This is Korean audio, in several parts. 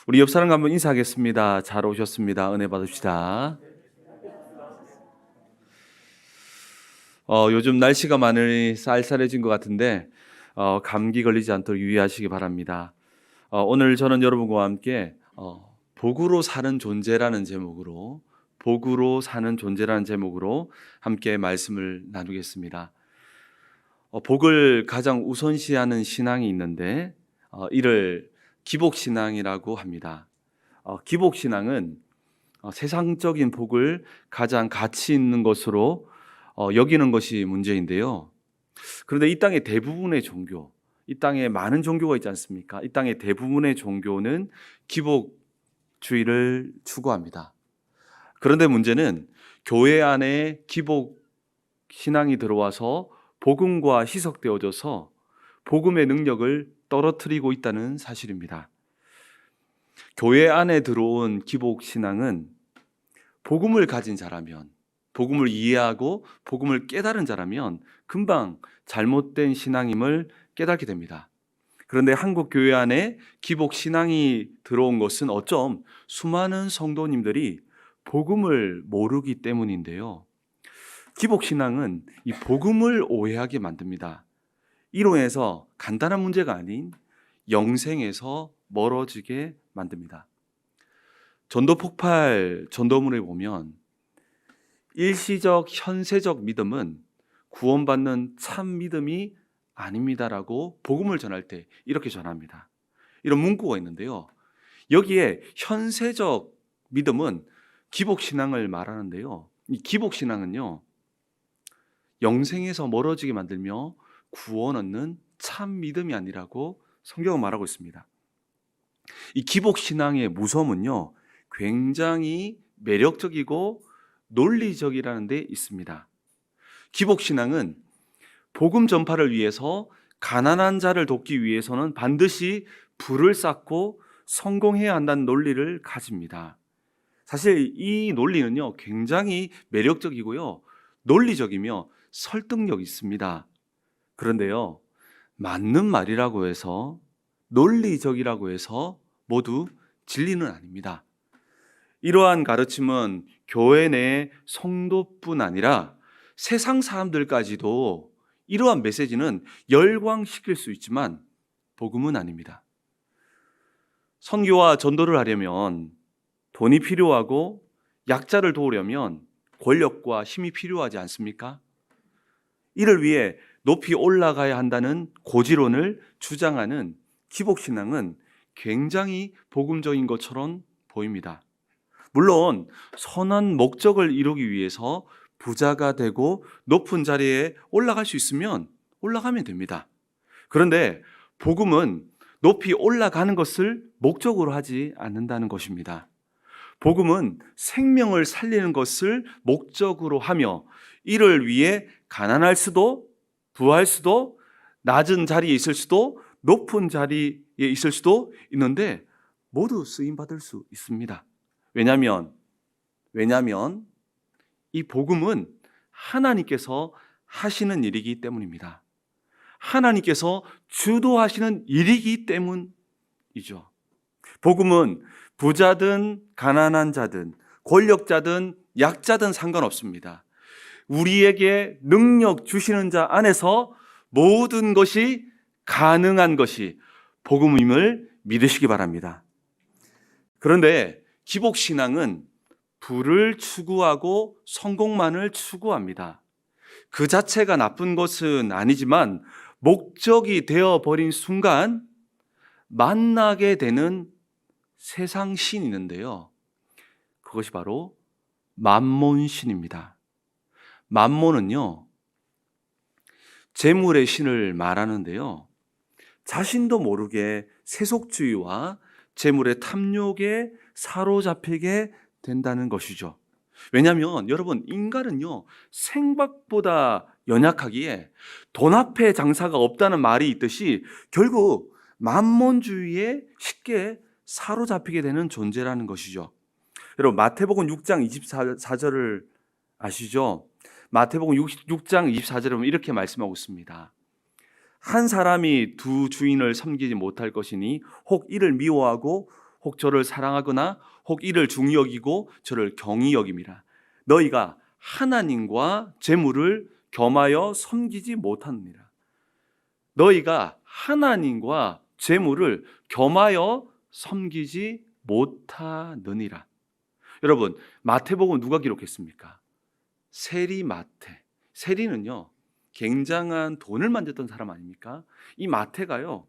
우리 옆 사람과 한번 인사하겠습니다. 잘 오셨습니다. 은혜 받읍시다. 요즘 날씨가 많이 쌀쌀해진 것 같은데 감기 걸리지 않도록 유의하시기 바랍니다. 오늘 저는 여러분과 함께 복으로 사는 존재라는 제목으로 함께 말씀을 나누겠습니다. 복을 가장 우선시하는 신앙이 있는데 이를 기복신앙이라고 합니다. 기복신앙은 세상적인 복을 가장 가치 있는 것으로 여기는 것이 문제인데요. 그런데 이 땅의 대부분의 종교, 이 땅에 많은 종교가 있지 않습니까? 이 땅의 대부분의 종교는 기복주의를 추구합니다. 그런데 문제는 교회 안에 기복신앙이 들어와서 복음과 희석되어져서 복음의 능력을 떨어뜨리고 있다는 사실입니다. 교회 안에 들어온 기복신앙은 복음을 가진 자라면, 복음을 이해하고 복음을 깨달은 자라면 금방 잘못된 신앙임을 깨닫게 됩니다. 그런데 한국 교회 안에 기복신앙이 들어온 것은 어쩜 수많은 성도님들이 복음을 모르기 때문인데요. 기복신앙은 이 복음을 오해하게 만듭니다. 이로 인해서 간단한 문제가 아닌 영생에서 멀어지게 만듭니다. 전도 폭발 전도문에 보면 일시적 현세적 믿음은 구원받는 참 믿음이 아닙니다라고 복음을 전할 때 이렇게 전합니다. 이런 문구가 있는데요. 여기에 현세적 믿음은 기복신앙을 말하는데요. 이 기복신앙은요, 영생에서 멀어지게 만들며 구원 얻는 참 믿음이 아니라고 성경은 말하고 있습니다. 이 기복신앙의 무서움은요, 굉장히 매력적이고 논리적이라는 데 있습니다. 기복신앙은 복음 전파를 위해서 가난한 자를 돕기 위해서는 반드시 부를 쌓고 성공해야 한다는 논리를 가집니다. 사실 이 논리는요, 굉장히 매력적이고요, 논리적이며 설득력이 있습니다. 그런데요, 맞는 말이라고 해서, 논리적이라고 해서 모두 진리는 아닙니다. 이러한 가르침은 교회 내 성도뿐 아니라 세상 사람들까지도 이러한 메시지는 열광시킬 수 있지만 복음은 아닙니다. 선교와 전도를 하려면 돈이 필요하고 약자를 도우려면 권력과 힘이 필요하지 않습니까? 이를 위해 높이 올라가야 한다는 고지론을 주장하는 기복신앙은 굉장히 복음적인 것처럼 보입니다. 물론 선한 목적을 이루기 위해서 부자가 되고 높은 자리에 올라갈 수 있으면 올라가면 됩니다. 그런데 복음은 높이 올라가는 것을 목적으로 하지 않는다는 것입니다. 복음은 생명을 살리는 것을 목적으로 하며 이를 위해 가난할 수도 부할 수도 낮은 자리에 있을 수도 높은 자리에 있을 수도 있는데 모두 쓰임받을 수 있습니다. 왜냐하면 이 복음은 하나님께서 하시는 일이기 때문입니다. 하나님께서 주도하시는 일이기 때문이죠. 복음은 부자든 가난한 자든 권력자든 약자든 상관없습니다. 우리에게 능력 주시는 자 안에서 모든 것이 가능한 것이 복음임을 믿으시기 바랍니다. 그런데 기복신앙은 부를 추구하고 성공만을 추구합니다. 그 자체가 나쁜 것은 아니지만 목적이 되어버린 순간 만나게 되는 세상 신이 있는데요. 그것이 바로 맘몬신입니다. 맘몬은요, 재물의 신을 말하는데요. 자신도 모르게 세속주의와 재물의 탐욕에 사로잡히게 된다는 것이죠. 왜냐하면 여러분, 인간은요, 생각보다 연약하기에 돈 앞에 장사가 없다는 말이 있듯이 결국 맘몬주의에 쉽게 사로잡히게 되는 존재라는 것이죠. 여러분, 마태복음 6장 24절을 아시죠? 마태복음 6장 24절에 보면 이렇게 말씀하고 있습니다. 한 사람이 두 주인을 섬기지 못할 것이니 혹 이를 미워하고 혹 저를 사랑하거나 혹 이를 중히 여기고 저를 경히 여김이라. 너희가 하나님과 재물을 겸하여 섬기지 못하느니라. 너희가 하나님과 재물을 겸하여 섬기지 못하느니라. 여러분, 마태복음 누가 기록했습니까? 세리 마태. 세리는요, 굉장한 돈을 만졌던 사람 아닙니까? 이 마태가요,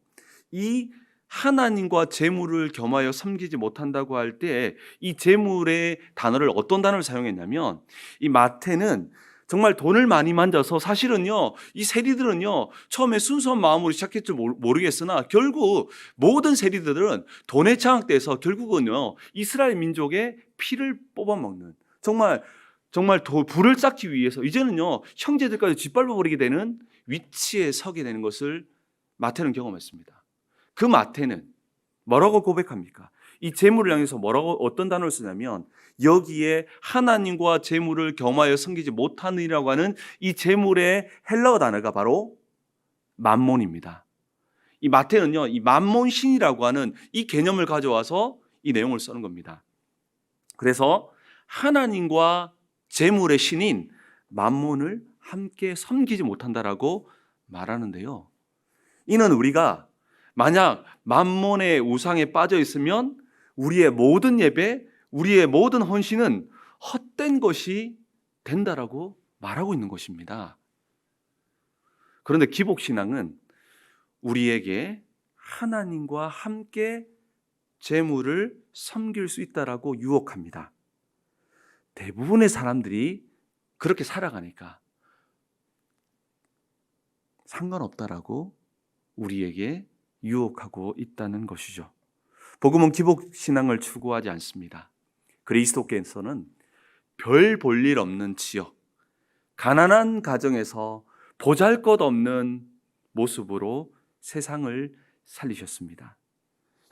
이 하나님과 재물을 겸하여 섬기지 못한다고 할 때 이 재물의 단어를 어떤 단어를 사용했냐면, 이 마태는 정말 돈을 많이 만져서 사실은요, 이 세리들은요, 처음에 순수한 마음으로 시작했지 모르겠으나 결국 모든 세리들은 돈에 장악돼서 결국은요, 이스라엘 민족의 피를 뽑아먹는, 정말 부를 쌓기 위해서 이제는요, 형제들까지 짓밟아버리게 되는 위치에 서게 되는 것을 마태는 경험했습니다. 그 마태는 뭐라고 고백합니까? 이 재물을 향해서 어떤 단어를 쓰냐면, 여기에 하나님과 재물을 겸하여 섬기지 못하느니라고 하는 이 재물의 헬라어 단어가 바로 맘몬입니다. 이 마태는요, 이 맘몬 신이라고 하는 이 개념을 가져와서 이 내용을 쓰는 겁니다. 그래서 하나님과 재물의 신인 맘몬을 함께 섬기지 못한다라고 말하는데요. 이는 우리가 만약 맘몬의 우상에 빠져 있으면 우리의 모든 예배, 우리의 모든 헌신은 헛된 것이 된다라고 말하고 있는 것입니다. 그런데 기복신앙은 우리에게 하나님과 함께 재물을 섬길 수 있다라고 유혹합니다. 대부분의 사람들이 그렇게 살아가니까 상관없다라고 우리에게 유혹하고 있다는 것이죠. 복음은 기복신앙을 추구하지 않습니다. 그리스도께서는 별 볼 일 없는 지역, 가난한 가정에서 보잘것없는 모습으로 세상을 살리셨습니다.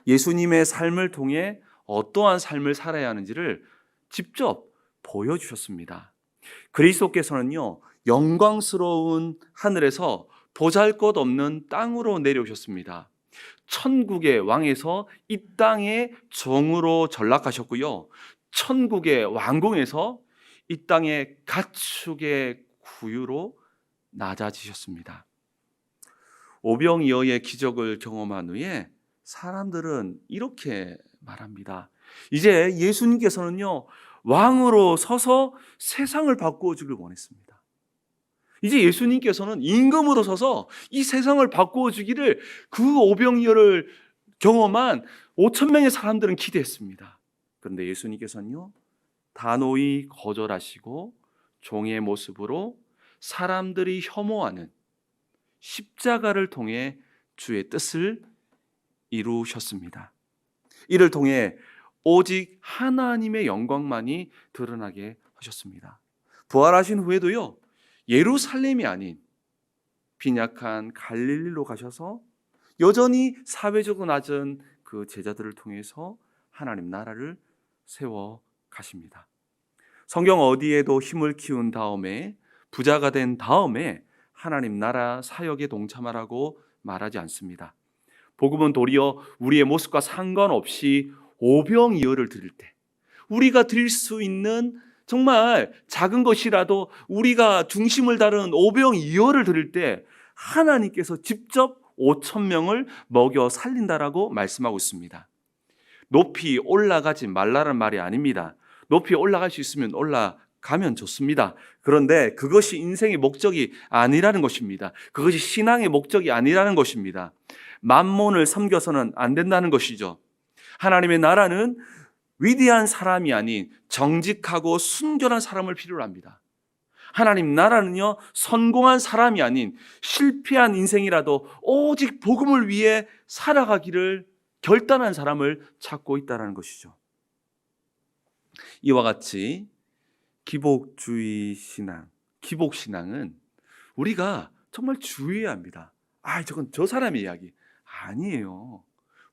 예수님의 삶을 통해 어떠한 삶을 살아야 하는지를 직접 보여주셨습니다. 그리스도께서는요, 영광스러운 하늘에서 보잘것없는 땅으로 내려오셨습니다. 천국의 왕에서 이 땅의 종으로 전락하셨고요, 천국의 왕궁에서 이 땅의 가축의 구유로 낮아지셨습니다. 오병이어의 기적을 경험한 후에 사람들은 이렇게 말합니다. 이제 예수님께서는요, 왕으로 서서 세상을 바꾸어 주길 원했습니다. 이제 예수님께서는 임금으로 서서 이 세상을 바꾸어 주기를 그 오병이어를 경험한 5천 명의 사람들은 기대했습니다. 그런데 예수님께서는요, 단호히 거절하시고 종의 모습으로 사람들이 혐오하는 십자가를 통해 주의 뜻을 이루셨습니다. 이를 통해 오직 하나님의 영광만이 드러나게 하셨습니다. 부활하신 후에도요, 예루살렘이 아닌 빈약한 갈릴리로 가셔서 여전히 사회적으로 낮은 그 제자들을 통해서 하나님 나라를 세워 가십니다. 성경 어디에도 힘을 키운 다음에, 부자가 된 다음에 하나님 나라 사역에 동참하라고 말하지 않습니다. 복음은 도리어 우리의 모습과 상관없이 오병이어를 드릴 때, 우리가 드릴 수 있는 정말 작은 것이라도 우리가 중심을 다루는 오병이어를 드릴 때 하나님께서 직접 5천 명을 먹여 살린다라고 말씀하고 있습니다. 높이 올라가지 말라는 말이 아닙니다. 높이 올라갈 수 있으면 올라가면 좋습니다. 그런데 그것이 인생의 목적이 아니라는 것입니다. 그것이 신앙의 목적이 아니라는 것입니다. 만몬을 섬겨서는 안 된다는 것이죠. 하나님의 나라는 위대한 사람이 아닌 정직하고 순결한 사람을 필요로 합니다. 하나님 나라는요, 성공한 사람이 아닌 실패한 인생이라도 오직 복음을 위해 살아가기를 결단한 사람을 찾고 있다는 것이죠. 이와 같이 기복주의 신앙, 기복신앙은 우리가 정말 주의해야 합니다. 저건 저 사람의 이야기 아니에요.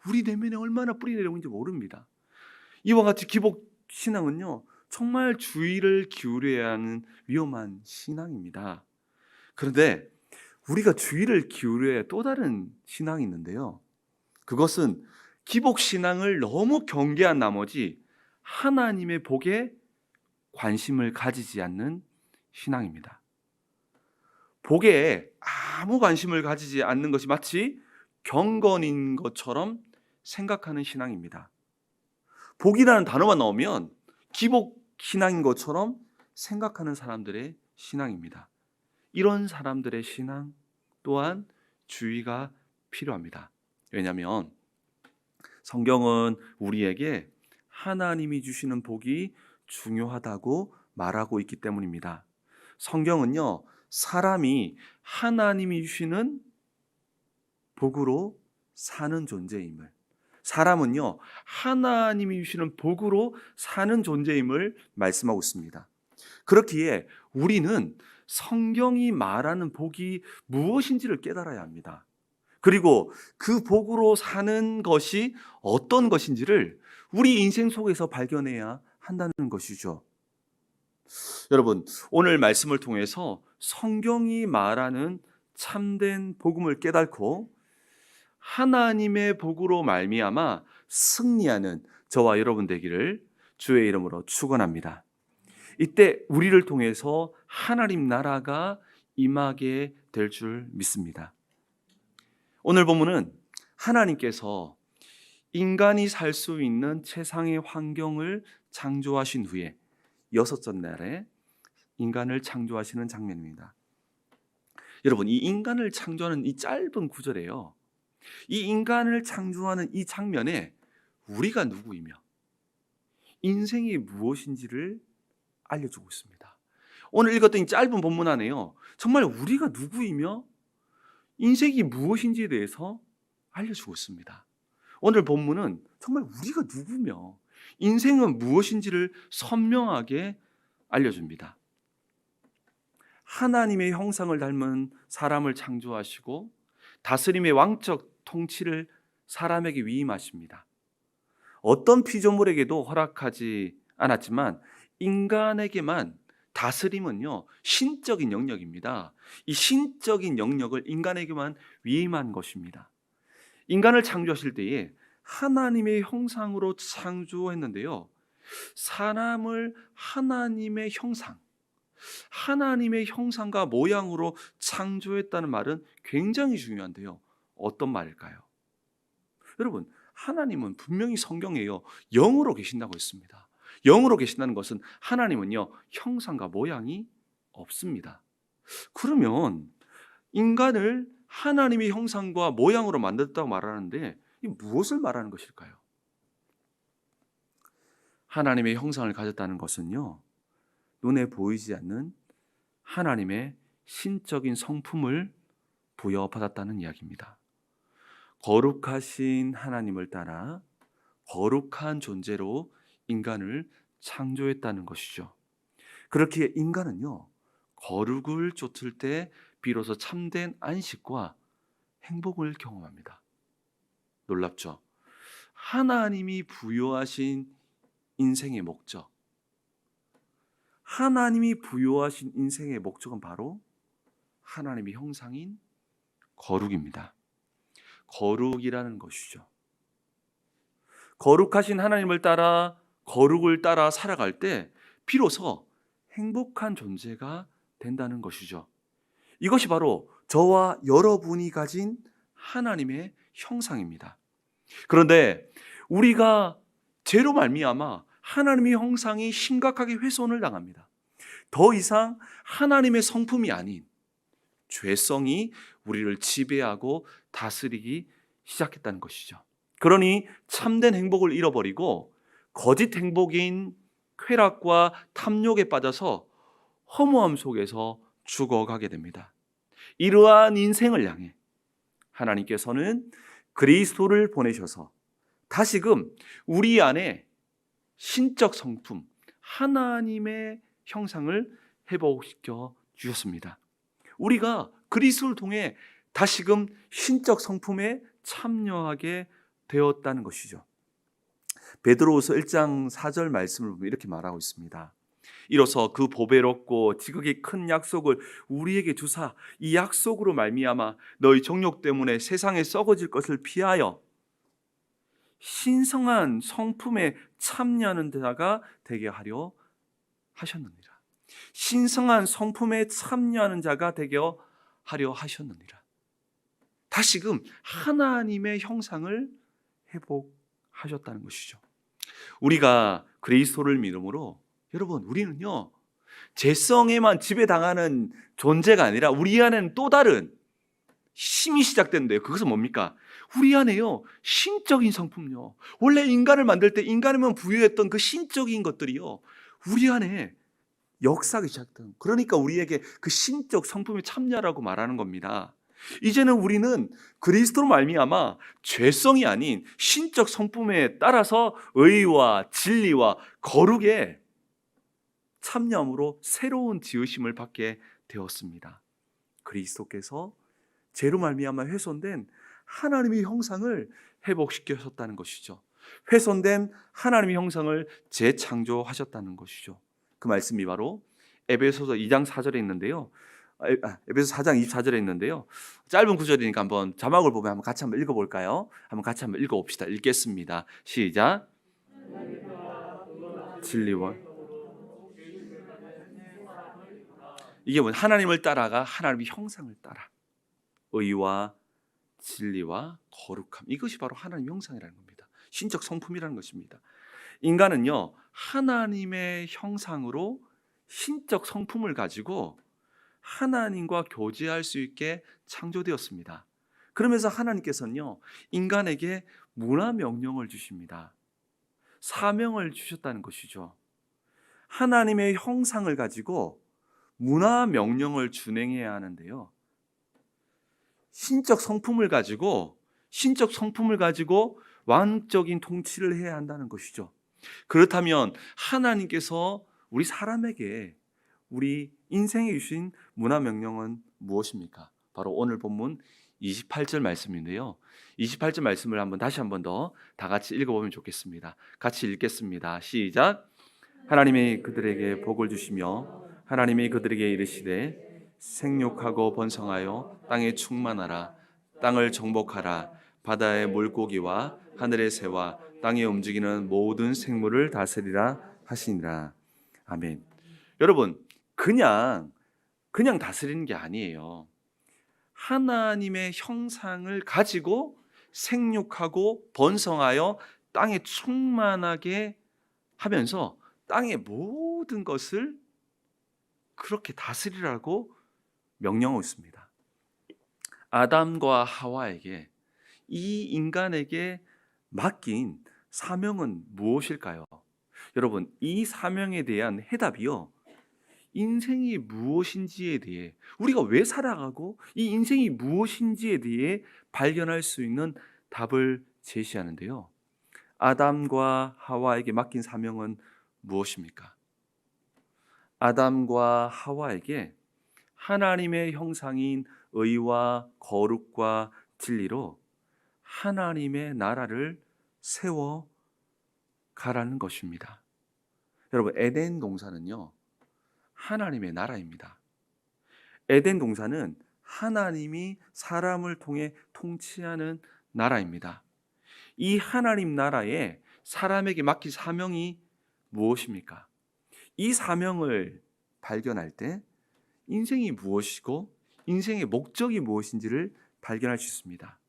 우리 내면에 얼마나 뿌리 내려오는지 모릅니다. 이와 같이 기복신앙은요, 정말 주의를 기울여야 하는 위험한 신앙입니다. 그런데 우리가 주의를 기울여야 또 다른 신앙이 있는데요, 그것은 기복신앙을 너무 경계한 나머지 하나님의 복에 관심을 가지지 않는 신앙입니다. 복에 아무 관심을 가지지 않는 것이 마치 경건인 것처럼 생각하는 신앙입니다. 복이라는 단어만 나오면 기복 신앙인 것처럼 생각하는 사람들의 신앙입니다. 이런 사람들의 신앙 또한 주의가 필요합니다. 왜냐하면 성경은 우리에게 하나님이 주시는 복이 중요하다고 말하고 있기 때문입니다. 성경은요, 사람이 하나님이 주시는 복으로 사는 존재임을, 사람은요, 하나님이 주시는 복으로 사는 존재임을 말씀하고 있습니다. 그렇기에 우리는 성경이 말하는 복이 무엇인지를 깨달아야 합니다. 그리고 그 복으로 사는 것이 어떤 것인지를 우리 인생 속에서 발견해야 한다는 것이죠. 여러분, 오늘 말씀을 통해서 성경이 말하는 참된 복음을 깨닫고 하나님의 복으로 말미암아 승리하는 저와 여러분 되기를 주의 이름으로 축원합니다. 이때 우리를 통해서 하나님 나라가 임하게 될 줄 믿습니다. 오늘 본문은 하나님께서 인간이 살 수 있는 최상의 환경을 창조하신 후에 여섯째 날에 인간을 창조하시는 장면입니다. 여러분, 이 인간을 창조하는 이 짧은 구절에요, 이 인간을 창조하는 이 장면에 우리가 누구이며 인생이 무엇인지를 알려주고 있습니다. 오늘 읽었던 이 짧은 본문 안에요, 정말 우리가 누구이며 인생이 무엇인지에 대해서 알려주고 있습니다. 오늘 본문은 정말 우리가 누구며 인생은 무엇인지를 선명하게 알려줍니다. 하나님의 형상을 닮은 사람을 창조하시고 다스림의 왕적 통치를 사람에게 위임하십니다. 어떤 피조물에게도 허락하지 않았지만 인간에게만 다스림은요, 신적인 영역입니다. 이 신적인 영역을 인간에게만 위임한 것입니다. 인간을 창조하실 때에 하나님의 형상으로 창조했는데요, 사람을 하나님의 형상, 하나님의 형상과 모양으로 창조했다는 말은 굉장히 중요한데요, 어떤 말일까요? 여러분, 하나님은 분명히 성경에요, 영으로 계신다고 했습니다. 영으로 계신다는 것은 하나님은요, 형상과 모양이 없습니다. 그러면 인간을 하나님의 형상과 모양으로 만들었다고 말하는데 이 무엇을 말하는 것일까요? 하나님의 형상을 가졌다는 것은요, 눈에 보이지 않는 하나님의 신적인 성품을 부여받았다는 이야기입니다. 거룩하신 하나님을 따라 거룩한 존재로 인간을 창조했다는 것이죠. 그렇기에 인간은요, 거룩을 쫓을 때 비로소 참된 안식과 행복을 경험합니다. 놀랍죠? 하나님이 부여하신 인생의 목적, 하나님이 부여하신 인생의 목적은 바로 하나님의 형상인 거룩입니다. 거룩이라는 것이죠. 거룩하신 하나님을 따라 거룩을 따라 살아갈 때 비로소 행복한 존재가 된다는 것이죠. 이것이 바로 저와 여러분이 가진 하나님의 형상입니다. 그런데 우리가 죄로 말미암아 하나님의 형상이 심각하게 훼손을 당합니다. 더 이상 하나님의 성품이 아닌 죄성이 우리를 지배하고 다스리기 시작했다는 것이죠. 그러니 참된 행복을 잃어버리고 거짓 행복인 쾌락과 탐욕에 빠져서 허무함 속에서 죽어가게 됩니다. 이러한 인생을 향해 하나님께서는 그리스도를 보내셔서 다시금 우리 안에 신적 성품, 하나님의 형상을 회복시켜 주셨습니다. 우리가 그리스도를 통해 다시금 신적 성품에 참여하게 되었다는 것이죠. 베드로후서 1장 4절 말씀을 보면 이렇게 말하고 있습니다. 이로써 그 보배롭고 지극히 큰 약속을 우리에게 주사 이 약속으로 말미암아 너희 정욕 때문에 세상에 썩어질 것을 피하여 신성한 성품에 참여하는 자가 되게 하려 하셨느니라. 신성한 성품에 참여하는 자가 되게 하려 하셨느니라. 다시금 하나님의 형상을 회복하셨다는 것이죠. 우리가 그리스도를 믿음으로 여러분 우리는요 죄성에만 지배당하는 존재가 아니라 우리 안에는 또 다른 힘이 시작된대요. 그것은 뭡니까? 우리 안에요 신적인 성품요. 원래 인간을 만들 때 인간에만 부여했던 그 신적인 것들이요 우리 안에 역사가 시작된, 그러니까 우리에게 그 신적 성품에 참여라고 말하는 겁니다. 이제는 우리는 그리스도로 말미암아 죄성이 아닌 신적 성품에 따라서 의와 진리와 거룩에 참여함으로 새로운 지으심을 받게 되었습니다. 그리스도께서 죄로 말미암아 훼손된 하나님의 형상을 회복시키셨다는 것이죠. 훼손된 하나님의 형상을 재창조하셨다는 것이죠. 그 말씀이 바로 에베소서 2장 4절에 있는데요. 에베소 4장 24절에 있는데요. 짧은 구절이니까 한번 자막을 보면 한번 같이 한번 읽어볼까요? 한번 같이 한번 읽어봅시다. 읽겠습니다. 시작. 진리와 이게 뭐 하나님을 따라가 하나님의 형상을 따라 의와 진리와 거룩함, 이것이 바로 하나님의 형상이라는 겁니다. 신적 성품이라는 것입니다. 인간은요 하나님의 형상으로 신적 성품을 가지고 하나님과 교제할 수 있게 창조되었습니다. 그러면서 하나님께서는요 인간에게 문화 명령을 주십니다. 사명을 주셨다는 것이죠. 하나님의 형상을 가지고 문화 명령을 준행해야 하는데요, 신적 성품을 가지고 왕적인 통치를 해야 한다는 것이죠. 그렇다면 하나님께서 우리 사람에게 우리 인생에 주신 문화 명령은 무엇입니까? 바로 오늘 본문 28절 말씀인데요. 28절 말씀을 다시 한번 더 다 같이 읽어보면 좋겠습니다. 같이 읽겠습니다. 시작. 하나님이 그들에게 복을 주시며 하나님이 그들에게 이르시되 생육하고 번성하여 땅에 충만하라. 땅을 정복하라. 바다의 물고기와 하늘의 새와 땅에 움직이는 모든 생물을 다스리라 하시니라. 아멘. 여러분 그냥 다스리는 게 아니에요. 하나님의 형상을 가지고 생육하고 번성하여 땅에 충만하게 하면서 땅의 모든 것을 그렇게 다스리라고 명령하고 있습니다. 아담과 하와에게, 이 인간에게 맡긴 사명은 무엇일까요? 여러분 이 사명에 대한 해답이요 인생이 무엇인지에 대해, 우리가 왜 살아가고 이 인생이 무엇인지에 대해 발견할 수 있는 답을 제시하는데요, 아담과 하와에게 맡긴 사명은 무엇입니까? 아담과 하와에게 하나님의 형상인 의와 거룩과 진리로 하나님의 나라를 세워 가라는 것입니다. 여러분 에덴 동산은요 하나님의 나라입니다. 에덴 동산은 하나님이 사람을 통해 통치하는 나라입니다. 이 하나님 나라에 사람에게 맡긴 사명이 무엇입니까? 이 사명을 발견할 때 인생이 무엇이고 인생의 목적이 무엇인지를 발견할 수 있습니다.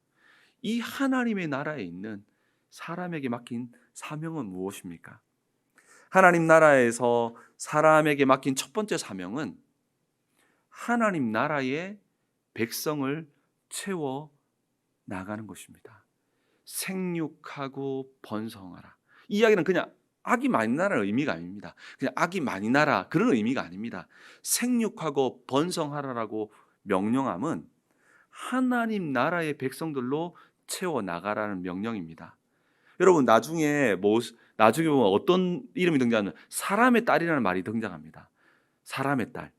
이 하나님의 나라에 있는 사람에게 맡긴 사명은 무엇입니까? 하나님 나라에서 사람에게 맡긴 첫 번째 사명은 하나님 나라의 백성을 채워 나가는 것입니다. 생육하고 번성하라. 이 이야기는 그냥 악이 많이 나라는 의미가 아닙니다. 그냥 악이 많이 나라 그런 의미가 아닙니다. 생육하고 번성하라라고 명령함은 하나님 나라의 백성들로 채워 나가라는 명령입니다. 여러분 나중에 보면 어떤 이름이 등장하는, 사람의 딸이라는 말이 등장합니다. 사람의 딸.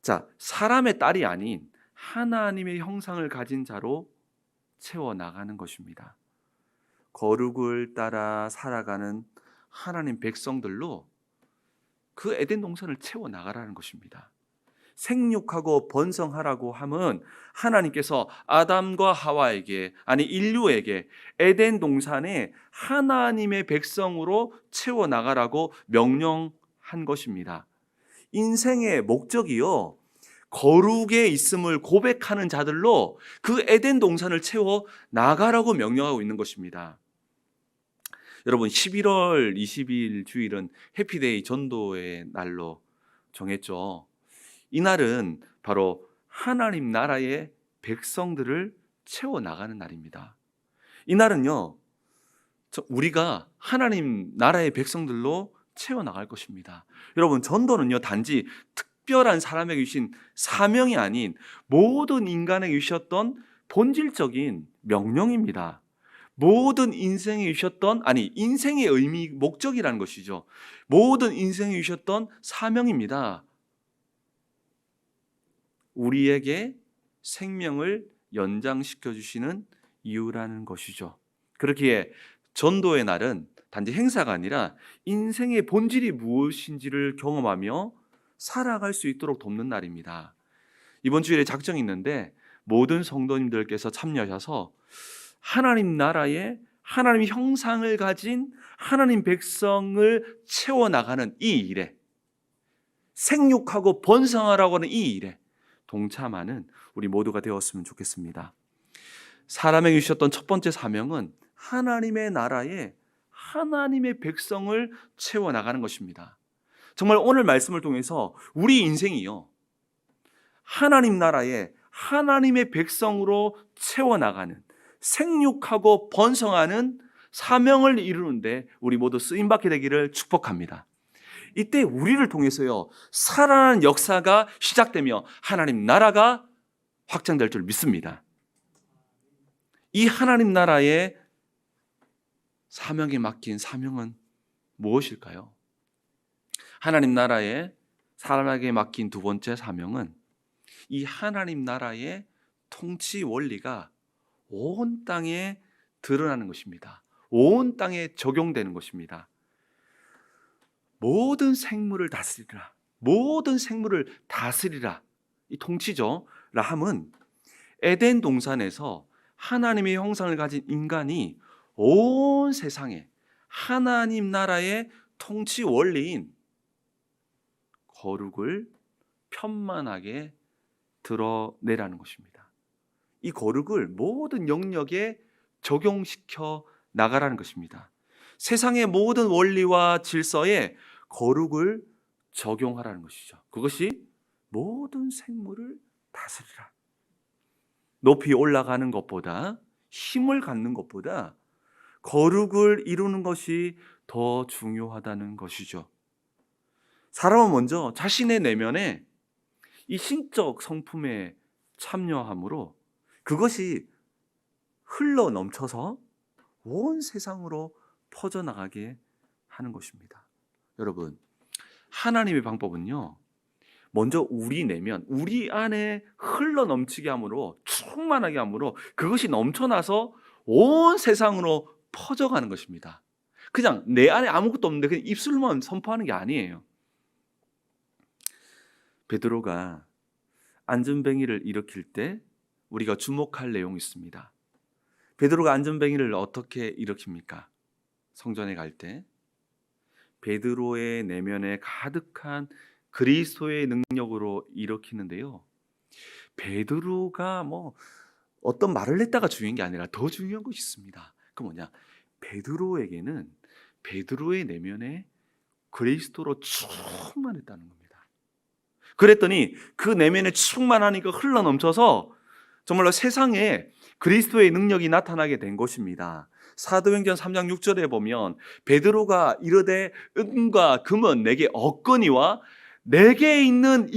자, 사람의 딸이 아닌 하나님의 형상을 가진 자로 채워 나가는 것입니다. 거룩을 따라 살아가는 하나님 백성들로 그 에덴 동산을 채워 나가라는 것입니다. 생육하고 번성하라고 함은 하나님께서 아담과 하와에게, 아니 인류에게 에덴 동산에 하나님의 백성으로 채워나가라고 명령한 것입니다. 인생의 목적이요, 거룩에 있음을 고백하는 자들로 그 에덴 동산을 채워 나가라고 명령하고 있는 것입니다. 여러분, 11월 20일 주일은 해피데이 전도의 날로 정했죠. 이 날은 바로 하나님 나라의 백성들을 채워 나가는 날입니다. 이 날은요, 우리가 하나님 나라의 백성들로 채워 나갈 것입니다. 여러분, 전도는요, 단지 특별한 사람에게 주신 사명이 아닌 모든 인간에게 주셨던 본질적인 명령입니다. 모든 인생에 주셨던, 아니 인생의 의미, 목적이라는 것이죠. 모든 인생에 주셨던 사명입니다. 우리에게 생명을 연장시켜 주시는 이유라는 것이죠. 그렇기에 전도의 날은 단지 행사가 아니라 인생의 본질이 무엇인지를 경험하며 살아갈 수 있도록 돕는 날입니다. 이번 주일에 작정이 있는데 모든 성도님들께서 참여하셔서 하나님 나라의 하나님 형상을 가진 하나님 백성을 채워나가는 이 일에, 생육하고 번성하라고 하는 이 일에 동참하는 우리 모두가 되었으면 좋겠습니다. 사람에게 주셨던 첫 번째 사명은 하나님의 나라에 하나님의 백성을 채워나가는 것입니다. 정말 오늘 말씀을 통해서 우리 인생이요, 하나님 나라에 하나님의 백성으로 채워나가는, 생육하고 번성하는 사명을 이루는데 우리 모두 쓰임받게 되기를 축복합니다. 이때 우리를 통해서요, 살아나는 역사가 시작되며 하나님 나라가 확장될 줄 믿습니다. 이 하나님 나라의 사명에 맡긴 사명은 무엇일까요? 하나님 나라의 사람에게 맡긴 두 번째 사명은 이 하나님 나라의 통치 원리가 온 땅에 드러나는 것입니다. 온 땅에 적용되는 것입니다. 모든 생물을 다스리라, 모든 생물을 다스리라, 이 통치죠. 라함은 에덴 동산에서 하나님의 형상을 가진 인간이 온 세상에 하나님 나라의 통치 원리인 거룩을 편만하게 드러내라는 것입니다. 이 거룩을 모든 영역에 적용시켜 나가라는 것입니다. 세상의 모든 원리와 질서에 거룩을 적용하라는 것이죠. 그것이 모든 생물을 다스리라. 높이 올라가는 것보다, 힘을 갖는 것보다 거룩을 이루는 것이 더 중요하다는 것이죠. 사람은 먼저 자신의 내면에 이 신적 성품에 참여함으로 그것이 흘러 넘쳐서 온 세상으로 퍼져나가게 하는 것입니다. 여러분, 하나님의 방법은요, 먼저 우리 내면, 우리 안에 흘러 넘치게 함으로, 충만하게 함으로 그것이 넘쳐나서 온 세상으로 퍼져가는 것입니다. 그냥 내 안에 아무것도 없는데 그냥 입술만 선포하는 게 아니에요. 베드로가 안전뱅이를 일으킬 때 우리가 주목할 내용이 있습니다. 베드로가 안전뱅이를 어떻게 일으킵니까? 성전에 갈 때 베드로의 내면에 가득한 그리스도의 능력으로 일으키는데요, 베드로가 어떤 말을 했다가 중요한 게 아니라 더 중요한 것이 있습니다. 그 뭐냐? 베드로에게는 베드로의 내면에 그리스도로 충만했다는 겁니다. 그랬더니 그 내면에 충만하니까 흘러넘쳐서 정말로 세상에 그리스도의 능력이 나타나게 된 것입니다. 사도행전 3장 6절에 보면 베드로가 이르되 은과 금은 내게 없거니와 내게 있는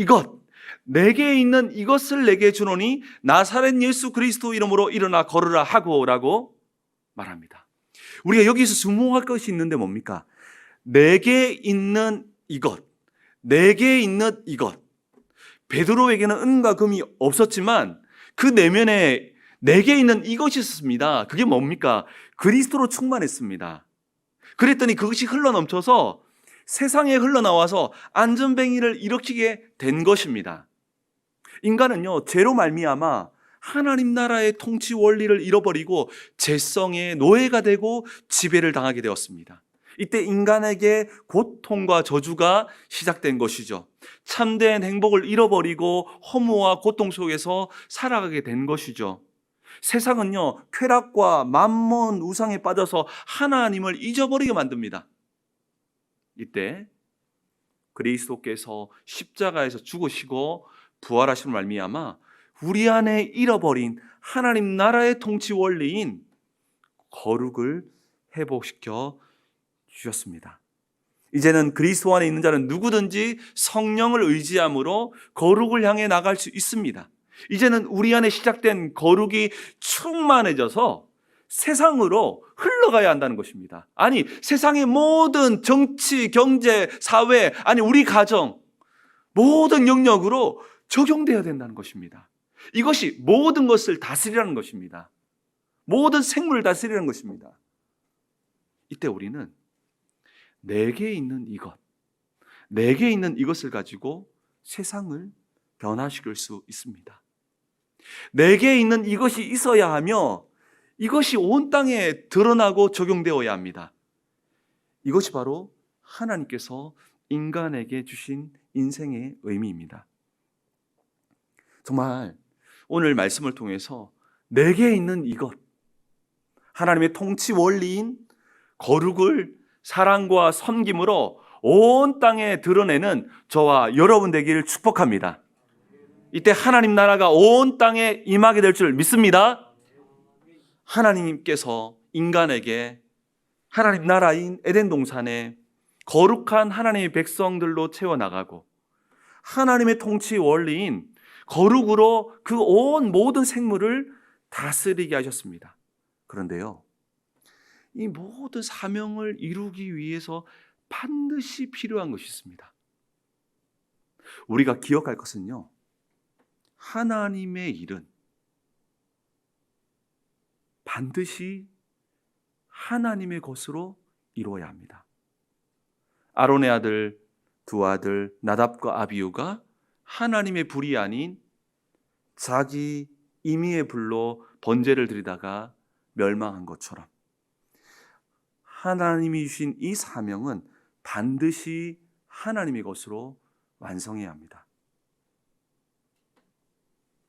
이것을 내게 주노니 나사렛 예수 그리스도 이름으로 일어나 걸으라 하고라고 말합니다. 우리가 여기서 주목할 것이 있는데 뭡니까? 내게 있는 이것, 내게 있는 이것. 베드로에게는 은과 금이 없었지만 그 내면에 내게 있는 이것이 있었습니다. 그게 뭡니까? 그리스도로 충만했습니다. 그랬더니 그것이 흘러넘쳐서 세상에 흘러나와서 안전뱅이를 일으키게 된 것입니다. 인간은요, 죄로 말미암아 하나님 나라의 통치 원리를 잃어버리고 죄성의 노예가 되고 지배를 당하게 되었습니다. 이때 인간에게 고통과 저주가 시작된 것이죠. 참된 행복을 잃어버리고 허무와 고통 속에서 살아가게 된 것이죠. 세상은요, 쾌락과 만몬 우상에 빠져서 하나님을 잊어버리게 만듭니다. 이때 그리스도께서 십자가에서 죽으시고 부활하심을 말미암아 우리 안에 잃어버린 하나님 나라의 통치 원리인 거룩을 회복시켜 주셨습니다. 이제는 그리스도 안에 있는 자는 누구든지 성령을 의지함으로 거룩을 향해 나갈 수 있습니다. 이제는 우리 안에 시작된 거룩이 충만해져서 세상으로 흘러가야 한다는 것입니다. 아니, 세상의 모든 정치, 경제, 사회, 아니 우리 가정 모든 영역으로 적용되어야 된다는 것입니다. 이것이 모든 것을 다스리라는 것입니다. 모든 생물을 다스리라는 것입니다. 이때 우리는 내게 있는 이것, 내게 있는 이것을 가지고 세상을 변화시킬 수 있습니다. 내게 있는 이것이 있어야 하며 이것이 온 땅에 드러나고 적용되어야 합니다. 이것이 바로 하나님께서 인간에게 주신 인생의 의미입니다. 정말 오늘 말씀을 통해서 내게 있는 이것, 하나님의 통치 원리인 거룩을 사랑과 섬김으로 온 땅에 드러내는 저와 여러분 되기를 축복합니다. 이때 하나님 나라가 온 땅에 임하게 될 줄 믿습니다. 하나님께서 인간에게 하나님 나라인 에덴 동산에 거룩한 하나님의 백성들로 채워나가고 하나님의 통치 원리인 거룩으로 그 온 모든 생물을 다스리게 하셨습니다. 그런데요, 이 모든 사명을 이루기 위해서 반드시 필요한 것이 있습니다. 우리가 기억할 것은요, 하나님의 일은 반드시 하나님의 것으로 이루어야 합니다. 아론의 아들, 두 아들 나답과 아비후가 하나님의 불이 아닌 자기 임의의 불로 번제를 드리다가 멸망한 것처럼 하나님이 주신 이 사명은 반드시 하나님의 것으로 완성해야 합니다.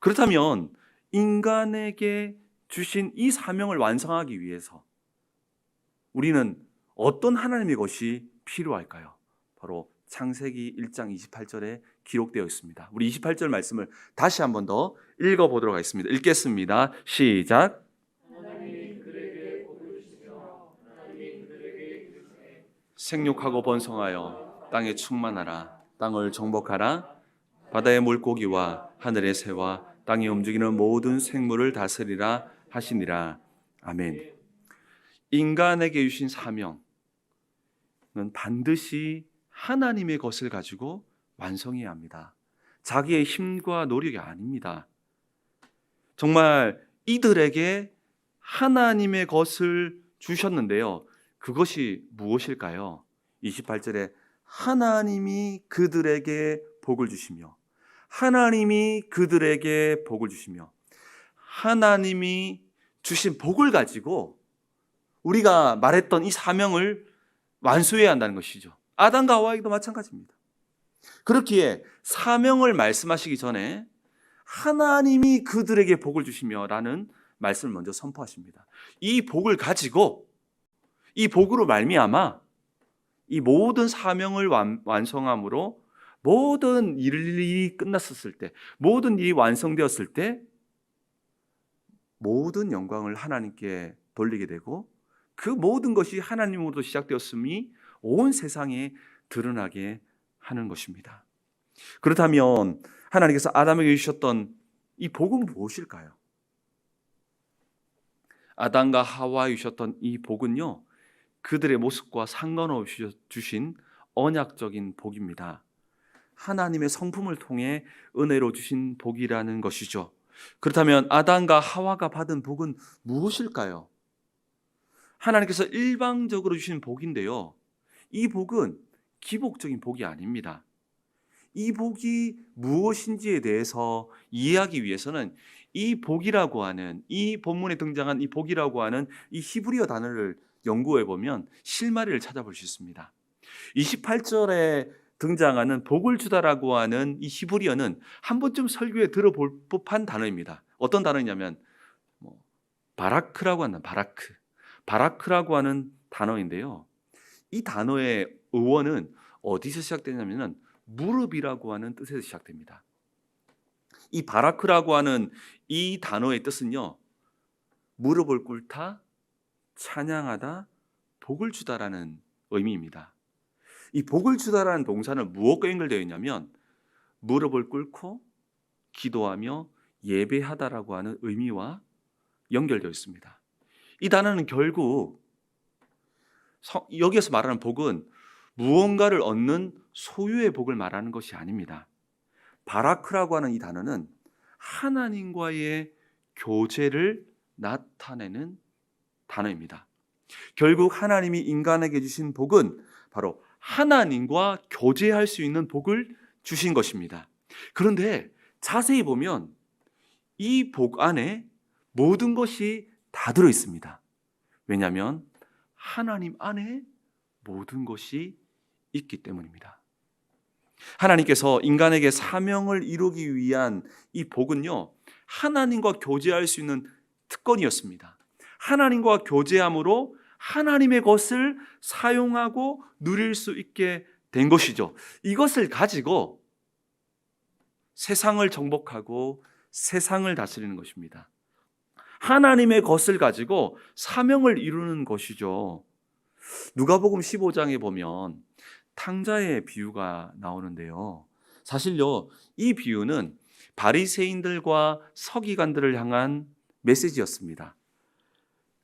그렇다면 인간에게 주신 이 사명을 완성하기 위해서 우리는 어떤 하나님의 것이 필요할까요? 바로 창세기 1장 28절에 기록되어 있습니다. 우리 28절 말씀을 다시 한 번 더 읽어보도록 하겠습니다. 읽겠습니다. 시작. 생육하고 번성하여 땅에 충만하라. 땅을 정복하라. 바다의 물고기와 하늘의 새와 땅에 움직이는 모든 생물을 다스리라 하시니라. 아멘. 인간에게 주신 사명은 반드시 하나님의 것을 가지고 완성해야 합니다. 자기의 힘과 노력이 아닙니다. 정말 이들에게 하나님의 것을 주셨는데요. 그것이 무엇일까요? 28절에 하나님이 그들에게 복을 주시며 하나님이 그들에게 복을 주시며 하나님이 주신 복을 가지고 우리가 말했던 이 사명을 완수해야 한다는 것이죠. 아담과 하와에게도 마찬가지입니다. 그렇기에 사명을 말씀하시기 전에 하나님이 그들에게 복을 주시며 라는 말씀을 먼저 선포하십니다. 이 복을 가지고 이 복으로 말미암아 이 모든 사명을 완성함으로 모든 일이 끝났었을 때, 모든 일이 완성되었을 때 모든 영광을 하나님께 돌리게 되고 그 모든 것이 하나님으로부터 시작되었음이 온 세상에 드러나게 하는 것입니다. 그렇다면 하나님께서 아담에게 주셨던 이 복은 무엇일까요? 아담과 하와에 주셨던 이 복은요, 그들의 모습과 상관없이 주신 언약적인 복입니다. 하나님의 성품을 통해 은혜로 주신 복이라는 것이죠. 그렇다면 아담과 하와가 받은 복은 무엇일까요? 하나님께서 일방적으로 주신 복인데요, 이 복은 기복적인 복이 아닙니다. 이 복이 무엇인지에 대해서 이해하기 위해서는 이 복이라고 하는, 이 본문에 등장한 이 복이라고 하는 이 히브리어 단어를 연구해 보면 실마리를 찾아볼 수 있습니다. 28절에 등장하는 복을 주다라고 하는 이 히브리어는 한 번쯤 설교에 들어볼 법한 단어입니다. 어떤 단어냐면 바라크라고 하는 바라크라고 하는 단어인데요. 이 단어의 어원은 어디서 시작되냐면 무릎이라고 하는 뜻에서 시작됩니다. 이 바라크라고 하는 이 단어의 뜻은요, 무릎을 꿇다, 찬양하다, 복을 주다라는 의미입니다. 이 복을 주다라는 동사는 무엇과 연결되어 있냐면 무릎을 꿇고 기도하며 예배하다라고 하는 의미와 연결되어 있습니다. 이 단어는 결국 여기에서 말하는 복은 무언가를 얻는 소유의 복을 말하는 것이 아닙니다. 바라크라고 하는 이 단어는 하나님과의 교제를 나타내는 단어입니다. 결국 하나님이 인간에게 주신 복은 바로 하나님과 교제할 수 있는 복을 주신 것입니다. 그런데 자세히 보면 이 복 안에 모든 것이 다 들어 있습니다. 왜냐하면 하나님 안에 모든 것이 있기 때문입니다. 하나님께서 인간에게 사명을 이루기 위한 이 복은요, 하나님과 교제할 수 있는 특권이었습니다. 하나님과 교제함으로 하나님의 것을 사용하고 누릴 수 있게 된 것이죠. 이것을 가지고 세상을 정복하고 세상을 다스리는 것입니다. 하나님의 것을 가지고 사명을 이루는 것이죠. 누가복음 15장에 보면 탕자의 비유가 나오는데요. 사실요, 이 비유는 바리새인들과 서기관들을 향한 메시지였습니다.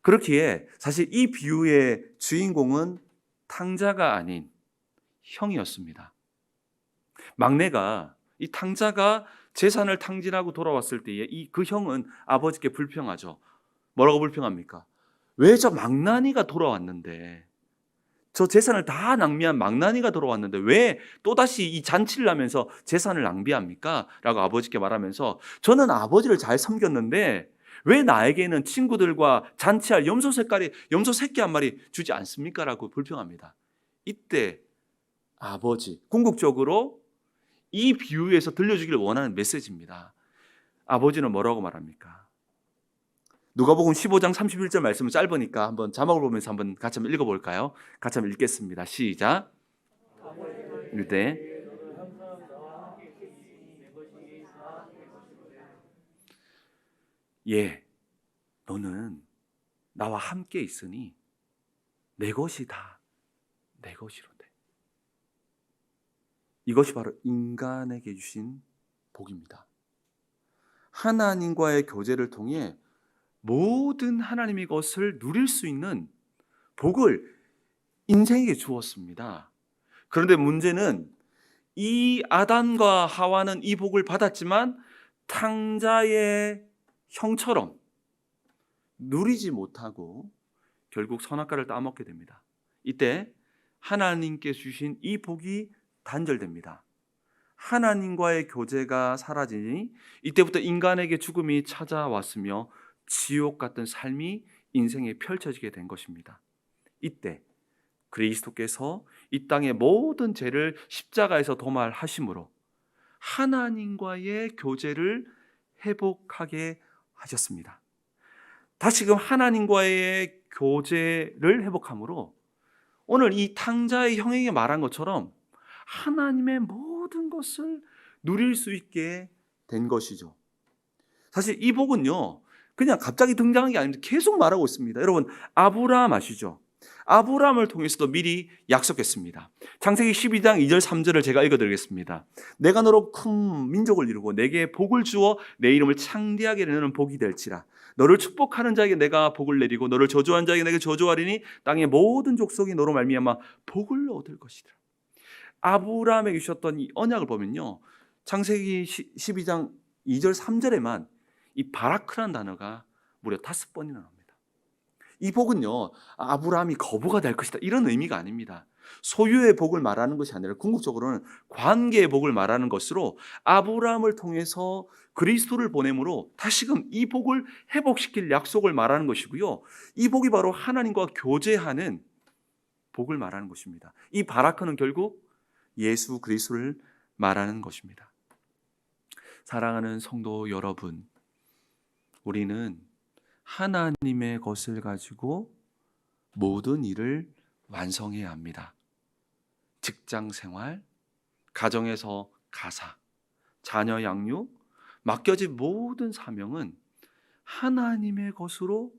그렇기에 사실 이 비유의 주인공은 탕자가 아닌 형이었습니다. 막내가, 이 탕자가 재산을 탕진하고 돌아왔을 때에 그 형은 아버지께 불평하죠. 뭐라고 불평합니까? 왜 저 망나니가 돌아왔는데, 저 재산을 다 낭비한 망나니가 돌아왔는데 왜 또다시 이 잔치를 하면서 재산을 낭비합니까? 라고 아버지께 말하면서, 저는 아버지를 잘 섬겼는데 왜 나에게는 친구들과 잔치할 염소 새끼 한 마리 주지 않습니까? 라고 불평합니다. 이때 아버지, 궁극적으로 이 비유에서 들려주기를 원하는 메시지입니다. 아버지는 뭐라고 말합니까? 누가복음 15장 31절 말씀은 짧으니까 한번 자막을 보면서 한번 같이 한번 읽어볼까요? 같이 한번 읽겠습니다. 시작. 이때 예, 너는 나와 함께 있으니 내 것이 다 내 것이로되. 이것이 바로 인간에게 주신 복입니다. 하나님과의 교제를 통해 모든 하나님의 것을 누릴 수 있는 복을 인생에게 주었습니다. 그런데 문제는 이 아담과 하와는 이 복을 받았지만 탕자의 형처럼 누리지 못하고 결국 선악과를 따먹게 됩니다. 이때 하나님께 주신 이 복이 단절됩니다. 하나님과의 교제가 사라지니 이때부터 인간에게 죽음이 찾아왔으며 지옥 같은 삶이 인생에 펼쳐지게 된 것입니다. 이때 그리스도께서 이 땅의 모든 죄를 십자가에서 도말하심으로 하나님과의 교제를 회복하게 하셨습니다. 다시금 하나님과의 교제를 회복함으로 오늘 이 탕자의 형에게 말한 것처럼 하나님의 모든 것을 누릴 수 있게 된 것이죠. 사실 이 복은요, 그냥 갑자기 등장한 게 아닌데 계속 말하고 있습니다. 여러분, 아브라함 아시죠? 아브라함을 통해서도 미리 약속했습니다. 창세기 12장 2절 3절을 제가 읽어드리겠습니다. 내가 너로 큰 민족을 이루고 내게 복을 주어 내 이름을 창대하게 내는 복이 될지라. 너를 축복하는 자에게 내가 복을 내리고 너를 저주하는 자에게 내가 저주하리니 땅의 모든 족속이 너로 말미암아 복을 얻을 것이라. 아브라함에게 주셨던 이 언약을 보면요, 창세기 12장 2절 3절에만 이 바라크라는 단어가 무려 5번이나 나옵니다. 이 복은요, 아브라함이 거부가 될 것이다, 이런 의미가 아닙니다. 소유의 복을 말하는 것이 아니라 궁극적으로는 관계의 복을 말하는 것으로 아브라함을 통해서 그리스도를 보내므로 다시금 이 복을 회복시킬 약속을 말하는 것이고요. 이 복이 바로 하나님과 교제하는 복을 말하는 것입니다. 이 바라크는 결국 예수 그리스도를 말하는 것입니다. 사랑하는 성도 여러분, 우리는 하나님의 것을 가지고 모든 일을 완성해야 합니다. 직장 생활, 가정에서 가사, 자녀 양육, 맡겨진 모든 사명은 하나님의 것으로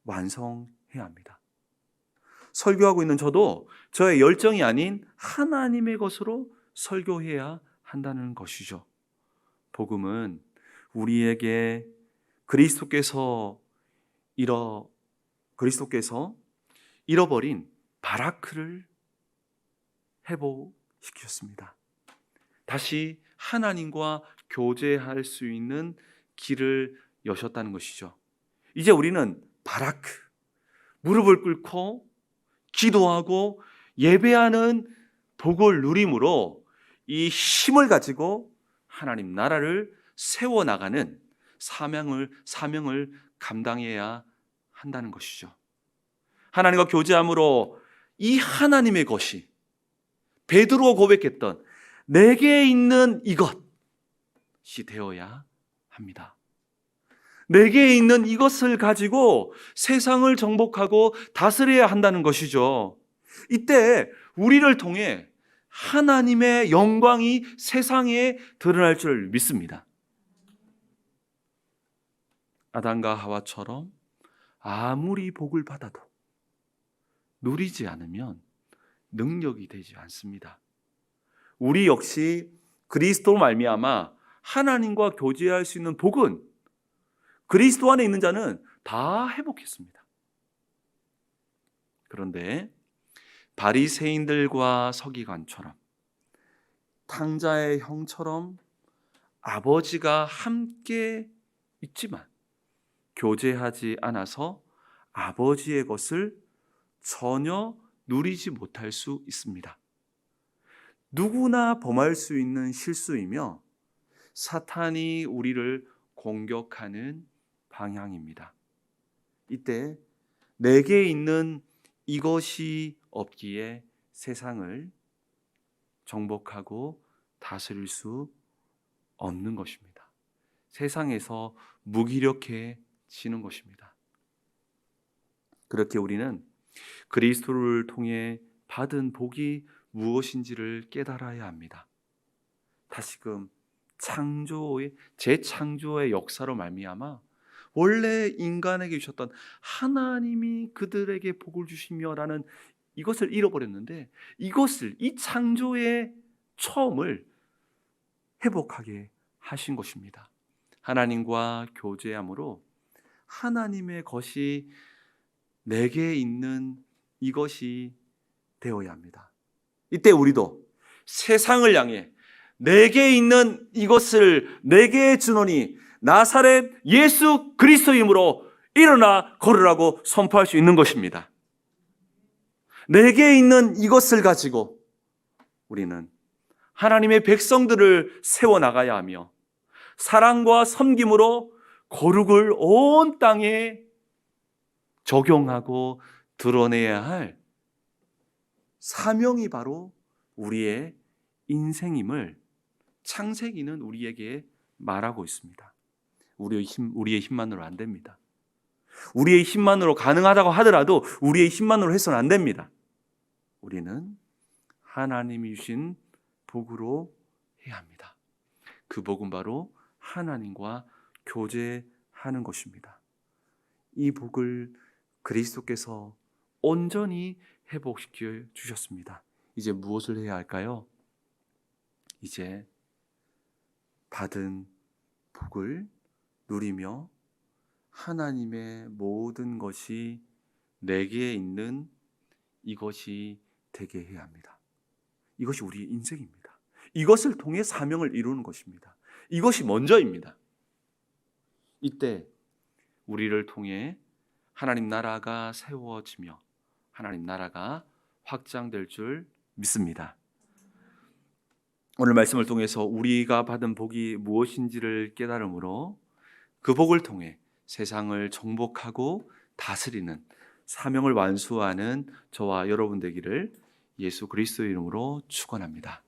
완성해야 합니다. 설교하고 있는 저도 저의 열정이 아닌 하나님의 것으로 설교해야 한다는 것이죠. 복음은 우리에게 그리스도께서 잃어버린 바라크를 회복시키셨습니다. 다시 하나님과 교제할 수 있는 길을 여셨다는 것이죠. 이제 우리는 바라크, 무릎을 꿇고 기도하고 예배하는 복을 누림으로 이 힘을 가지고 하나님 나라를 세워나가는 사명을 감당해야 한다는 것이죠. 하나님과 교제함으로 이 하나님의 것이 베드로가 고백했던 내게 있는 이것이 되어야 합니다. 내게 있는 이것을 가지고 세상을 정복하고 다스려야 한다는 것이죠. 이때 우리를 통해 하나님의 영광이 세상에 드러날 줄 믿습니다. 아담과 하와처럼 아무리 복을 받아도 누리지 않으면 능력이 되지 않습니다. 우리 역시 그리스도로 말미암아 하나님과 교제할 수 있는 복은 그리스도 안에 있는 자는 다 회복했습니다. 그런데 바리새인들과 서기관처럼 탕자의 형처럼 아버지가 함께 있지만 교제하지 않아서 아버지의 것을 전혀 누리지 못할 수 있습니다. 누구나 범할 수 있는 실수이며 사탄이 우리를 공격하는 방향입니다. 이때 내게 있는 이것이 없기에 세상을 정복하고 다스릴 수 없는 것입니다. 세상에서 무기력해지는 것입니다. 그렇게 우리는 그리스도를 통해 받은 복이 무엇인지를 깨달아야 합니다. 다시금 재창조의 역사로 말미암아 원래 인간에게 주셨던 하나님이 그들에게 복을 주시며라는 이것을 잃어버렸는데 이 창조의 처음을 회복하게 하신 것입니다. 하나님과 교제함으로 하나님의 것이 내게 있는 이것이 되어야 합니다. 이때 우리도 세상을 향해 내게 있는 이것을 내게 주노니 나사렛 예수 그리스도이므로 일어나 걸으라고 선포할 수 있는 것입니다. 내게 있는 이것을 가지고 우리는 하나님의 백성들을 세워나가야 하며 사랑과 섬김으로 거룩을 온 땅에 적용하고 드러내야 할 사명이 바로 우리의 인생임을 창세기는 우리에게 말하고 있습니다. 우리의 힘만으로 안 됩니다. 우리의 힘만으로 가능하다고 하더라도 우리의 힘만으로 해서는 안 됩니다. 우리는 하나님이 주신 복으로 해야 합니다. 그 복은 바로 하나님과 교제하는 것입니다. 이 복을 그리스도께서 온전히 회복시켜 주셨습니다. 이제 무엇을 해야 할까요? 이제 받은 복을 누리며 하나님의 모든 것이 내게 있는 이것이 되게 해야 합니다. 이것이 우리의 인생입니다. 이것을 통해 사명을 이루는 것입니다. 이것이 먼저입니다. 이때 우리를 통해 하나님 나라가 세워지며 하나님 나라가 확장될 줄 믿습니다. 오늘 말씀을 통해서 우리가 받은 복이 무엇인지를 깨달음으로 그 복을 통해 세상을 정복하고 다스리는 사명을 완수하는 저와 여러분 되기를 예수 그리스도의 이름으로 축원합니다.